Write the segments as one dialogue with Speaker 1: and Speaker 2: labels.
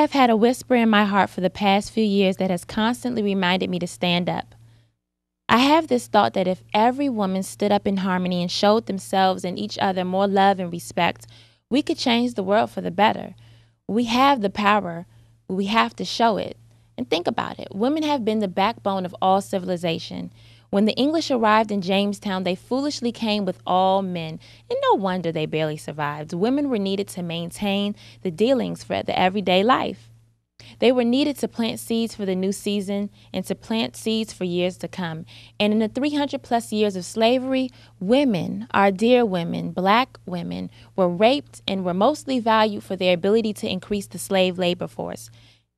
Speaker 1: have had a whisper in my heart for the past few years that has constantly reminded me to stand up. I have this thought that if every woman stood up in harmony and showed themselves and each other more love and respect, we could change the world for the better. We have the power, but we have to show it. And think about it. Women have been the backbone of all civilization. When the English arrived in Jamestown, they foolishly came with all men, and no wonder they barely survived. Women were needed to maintain the dealings for the everyday life. They were needed to plant seeds for the new season and to plant seeds for years to come. And in the 300 plus years of slavery, women, our dear women, black women, were raped and were mostly valued for their ability to increase the slave labor force.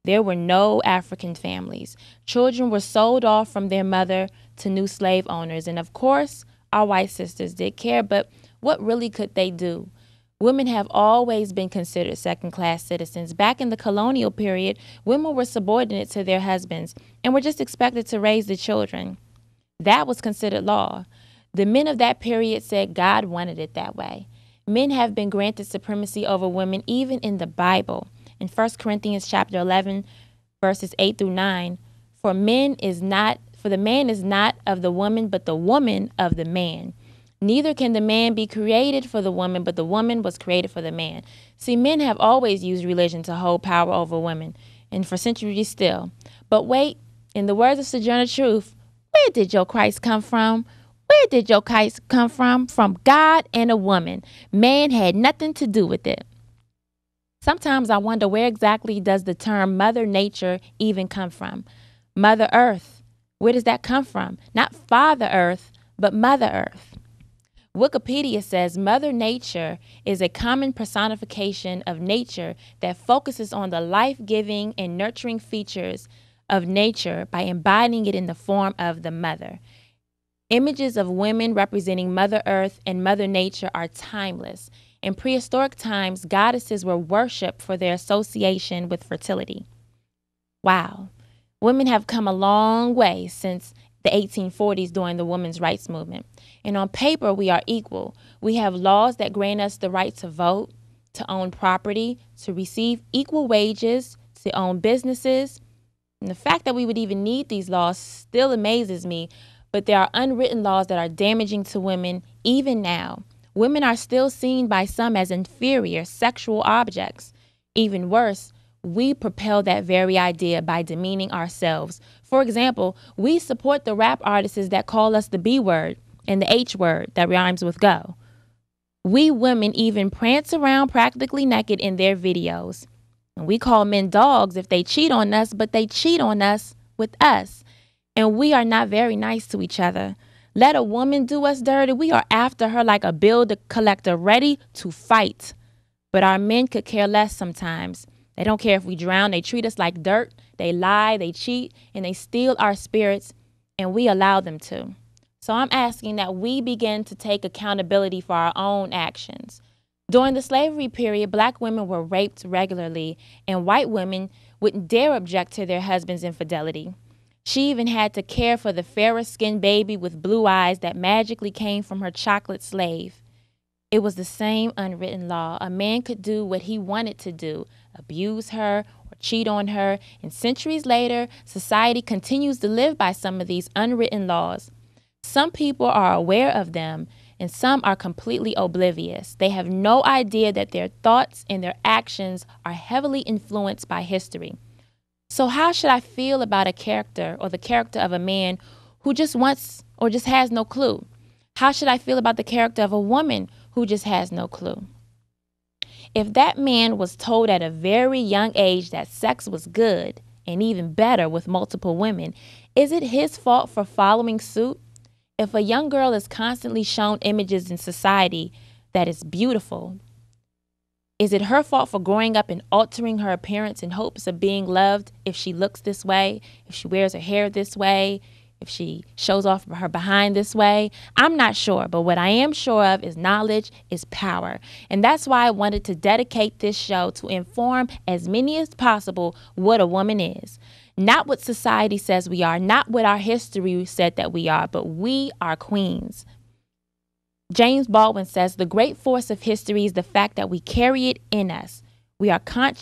Speaker 1: There were no African families. Children were sold off from their mother to new slave owners. And of course, our white sisters did care, but what really could they do? Women have always been considered second-class citizens. Back in the colonial period, women were subordinate to their husbands and were just expected to raise the children. That was considered law. The men of that period said God wanted it that way. Men have been granted supremacy over women even in the Bible. In 1 Corinthians chapter 11, verses 8 through 9, for the man is not of the woman, but the woman of the man. Neither can the man be created for the woman, but the woman was created for the man. See, men have always used religion to hold power over women, and for centuries still. But wait, in the words of Sojourner Truth, where did your Christ come from? Where did your Christ come from? From God and a woman. Man had nothing to do with it. Sometimes I wonder, where exactly does the term Mother Nature even come from? Mother Earth, where does that come from? Not Father Earth, but Mother Earth. Wikipedia says Mother Nature is a common personification of nature that focuses on the life-giving and nurturing features of nature by embodying it in the form of the mother. Images of women representing Mother Earth and Mother Nature are timeless. In prehistoric times, goddesses were worshipped for their association with fertility. Wow. Women have come a long way since the 1840s during the women's rights movement. And on paper, we are equal. We have laws that grant us the right to vote, to own property, to receive equal wages, to own businesses. And the fact that we would even need these laws still amazes me, but there are unwritten laws that are damaging to women even now. Women are still seen by some as inferior sexual objects. Even worse, we propel that very idea by demeaning ourselves. For example, we support the rap artists that call us the B word and the H word that rhymes with go. We women even prance around practically naked in their videos. And we call men dogs if they cheat on us, but they cheat on us with us. And we are not very nice to each other. Let a woman do us dirty, we are after her like a bill collector, ready to fight. But our men could care less sometimes. They don't care if we drown. They treat us like dirt. They lie, they cheat, and they steal our spirits, and we allow them to. So I'm asking that we begin to take accountability for our own actions. During the slavery period, black women were raped regularly, and white women wouldn't dare object to their husband's infidelity. She even had to care for the fairer-skinned baby with blue eyes that magically came from her chocolate slave. It was the same unwritten law. A man could do what he wanted to do, abuse her or cheat on her, and centuries later, society continues to live by some of these unwritten laws. Some people are aware of them, and some are completely oblivious. They have no idea that their thoughts and their actions are heavily influenced by history. So how should I feel about a character or the character of a man who just wants or just has no clue? How should I feel about the character of a woman who just has no clue? If that man was told at a very young age that sex was good and even better with multiple women, is it his fault for following suit? If a young girl is constantly shown images in society that is beautiful, is it her fault for growing up and altering her appearance in hopes of being loved if she looks this way, if she wears her hair this way, if she shows off her behind this way? I'm not sure, but what I am sure of is knowledge is power. And that's why I wanted to dedicate this show to inform as many as possible what a woman is. Not what society says we are, not what our history said that we are, but we are queens. James Baldwin says, the great force of history is the fact that we carry it in us. We are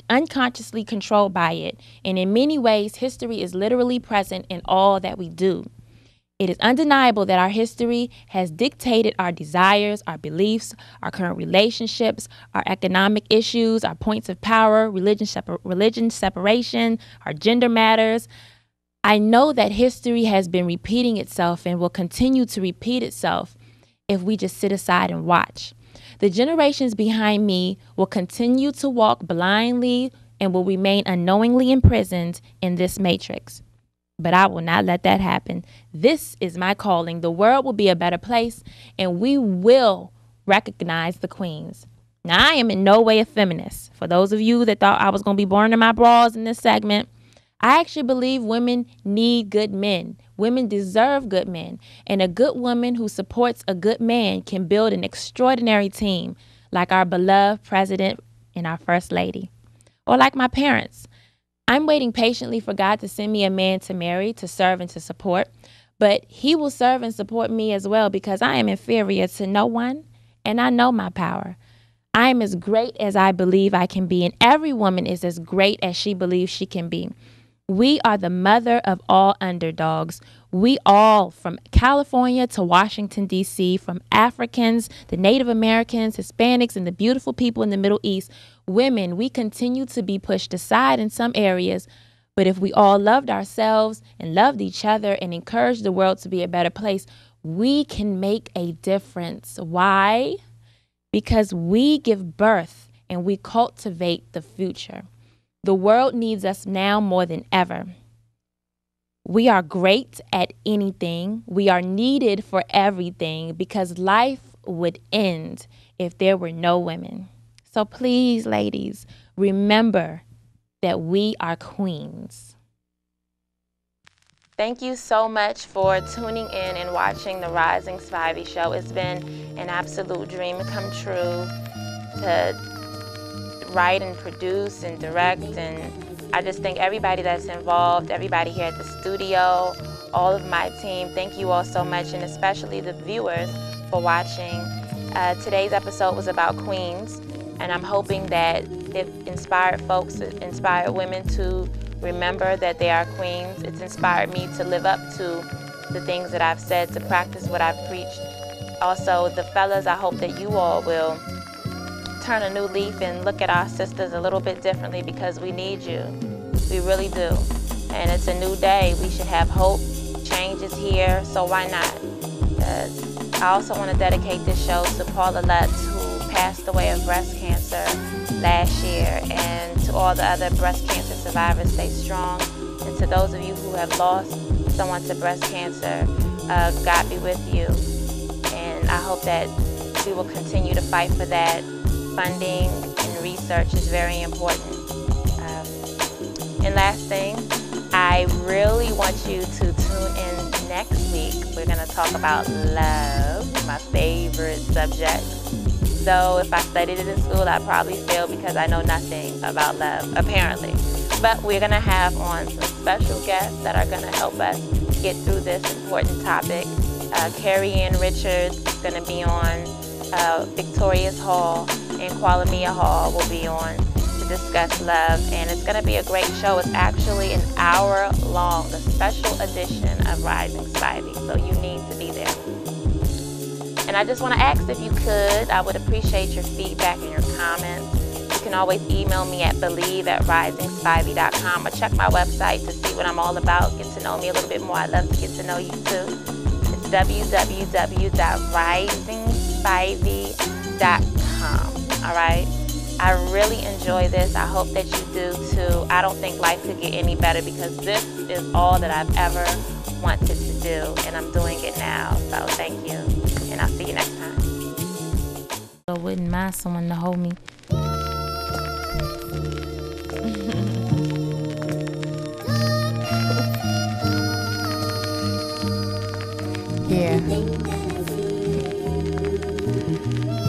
Speaker 1: unconsciously controlled by it, and in many ways, history is literally present in all that we do. It is undeniable that our history has dictated our desires, our beliefs, our current relationships, our economic issues, our points of power, religion separation, our gender matters. I know that history has been repeating itself and will continue to repeat itself if we just sit aside and watch. The generations behind me will continue to walk blindly and will remain unknowingly imprisoned in this matrix. But I will not let that happen. This is my calling. The world will be a better place, and we will recognize the queens. Now, I am in no way a feminist. For those of you that thought I was going to be burning my bras in this segment, I actually believe women need good men. Women deserve good men. And a good woman who supports a good man can build an extraordinary team, like our beloved president and our first lady. Or like my parents. I'm waiting patiently for God to send me a man to marry, to serve, and to support. But he will serve and support me as well because I am inferior to no one, and I know my power. I am as great as I believe I can be, and every woman is as great as she believes she can be. We are the mother of all underdogs. We all, from California to Washington, D.C., from Africans, the Native Americans, Hispanics, and the beautiful people in the Middle East, women, we continue to be pushed aside in some areas. But if we all loved ourselves and loved each other and encouraged the world to be a better place, we can make a difference. Why? Because we give birth and we cultivate the future. The world needs us now more than ever. We are great at anything. We are needed for everything because life would end if there were no women. So please, ladies, remember that we are queens. Thank you so much for tuning in and watching the Rising Spivey Show. It's been an absolute dream come true to write and produce and direct, and I just thank everybody that's involved, everybody here at the studio, all of my team. Thank you all so much, and especially the viewers for watching. Today's episode was about queens, and I'm hoping that it inspired folks, it inspired women to remember that they are queens. It's inspired me to live up to the things that I've said, to practice what I've preached. Also, the fellas, I hope that you all will turn a new leaf and look at our sisters a little bit differently because we need you. We really do. And it's a new day. We should have hope. Change is here, so why not? I also want to dedicate this show to Paula Lutz, who passed away of breast cancer last year, and to all the other breast cancer survivors, stay strong. And to those of you who have lost someone to breast cancer, God be with you. And I hope that we will continue to fight for that. Funding and research is very important. And last thing, I really want you to tune in next week. We're going to talk about love, my favorite subject. Though if I studied it in school, I'd probably fail because I know nothing about love, apparently. But we're going to have on some special guests that are going to help us get through this important topic. Carrie Ann Richards is going to be on. Victorious Hall and Qualamia Hall will be on to discuss love, and it's going to be a great show. It's actually an hour long, the special edition of Rising Spivey, so you need to be there. And I just want to ask if you could, I would appreciate your feedback and your comments. You can always email me at believe@risingspivey.com or check my website to see what I'm all about, get to know me a little bit more. I'd love to get to know you too. It's www.risingspivey.com. All right? I really enjoy this. I hope that you do too. I don't think life could get any better because this is all that I've ever wanted to do, and I'm doing it now. So thank you, and I'll see you next time. I wouldn't mind someone to hold me. Yeah.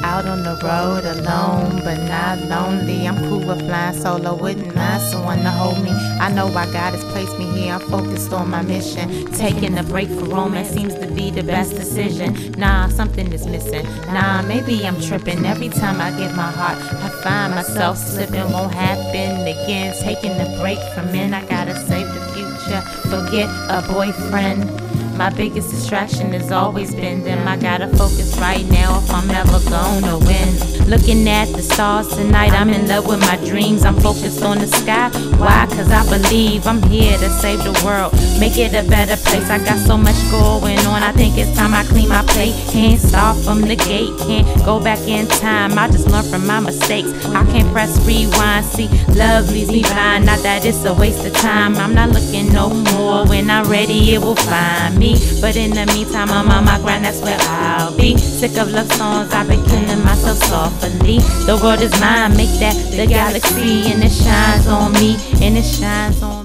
Speaker 1: Out on
Speaker 2: on the road alone, but not lonely. I'm cool with flying solo, wouldn't mind someone to hold me. I know why God has placed me here, I'm focused on my mission. Taking a break from romance seems to be the best decision. Nah, something is missing. Nah, maybe I'm tripping. Every time I give my heart, I find myself slipping. Won't happen again. Taking a break from men, I gotta save the future. Forget a boyfriend. My biggest distraction has always been them. I gotta focus right now if I'm ever gonna win. Looking at the stars tonight, I'm in love with my dreams. I'm focused on the sky. Why? Cause I believe I'm here to save the world, make it a better place. I got so much going on, I think it's time I clean my plate. Can't start from the gate, can't go back in time. I just learn from my mistakes, I can't press rewind. See, love leaves me blind, not that it's a waste of time. I'm not looking no more, when I'm ready it will find me. But in the meantime, I'm on my grind, that's where I'll be. Sick of love songs, I've been killing myself softly. The world is mine, make that the galaxy, and it shines on me, and it shines on me.